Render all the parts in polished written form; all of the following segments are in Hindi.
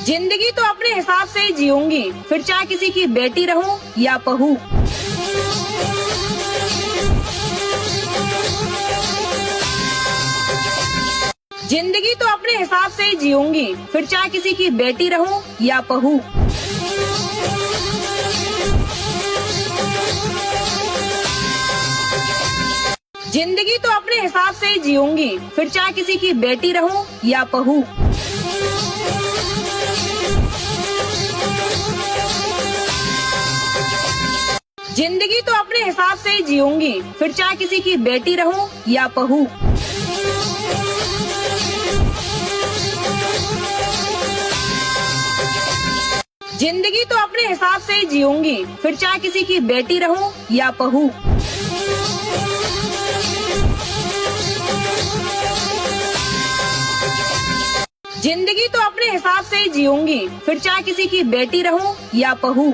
जिंदगी तो अपने हिसाब से ही जीऊंगी, फिर चाहे किसी की बेटी रहूं या बहू। जिंदगी तो अपने हिसाब से ही जीऊंगी, फिर चाहे किसी की बेटी रहूं या बहू। जिंदगी तो अपने हिसाब से ही जीऊंगी, फिर चाहे किसी की बेटी रहूं या बहू। जिंदगी तो अपने हिसाब से ही जीऊंगी, फिर चाहे किसी की बेटी रहूं या बहू। जिंदगी तो अपने हिसाब से ही जीऊंगी, फिर चाहे किसी की बेटी रहूं या बहू। जिंदगी तो अपने हिसाब से ही जीऊंगी, फिर चाहे किसी की बेटी रहूं या बहू।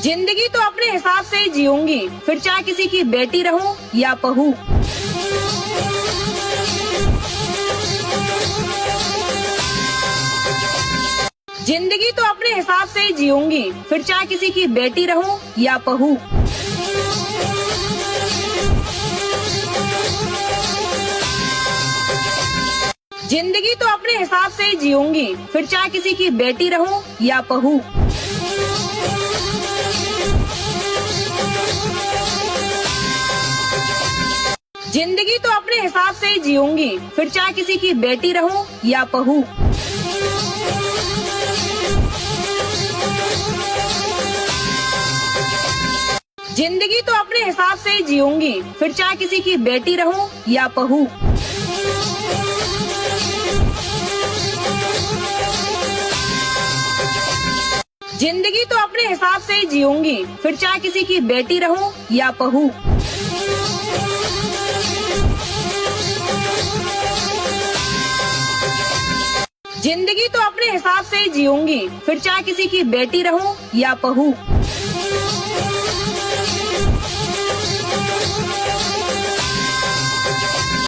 जिंदगी तो अपने हिसाब से ही जीऊंगी, फिर चाहे किसी की बेटी रहूं या बहू। जिंदगी तो अपने हिसाब से ही जीऊंगी, फिर चाहे किसी की बेटी रहूं या बहू। जिंदगी तो अपने हिसाब से ही जीऊंगी, फिर चाहे किसी की बेटी रहूं या बहू। जिंदगी तो अपने हिसाब से ही जीऊंगी, फिर चाहे किसी की बेटी रहूं या बहू। जिंदगी तो अपने हिसाब से ही जीऊंगी, फिर चाहे किसी की बेटी रहूं या बहू। जिंदगी तो अपने हिसाब से ही जीऊंगी, फिर चाहे किसी की बेटी रहूं या बहू। जिंदगी तो अपने हिसाब से ही जीऊंगी, फिर चाहे किसी की बेटी रहूं या बहू।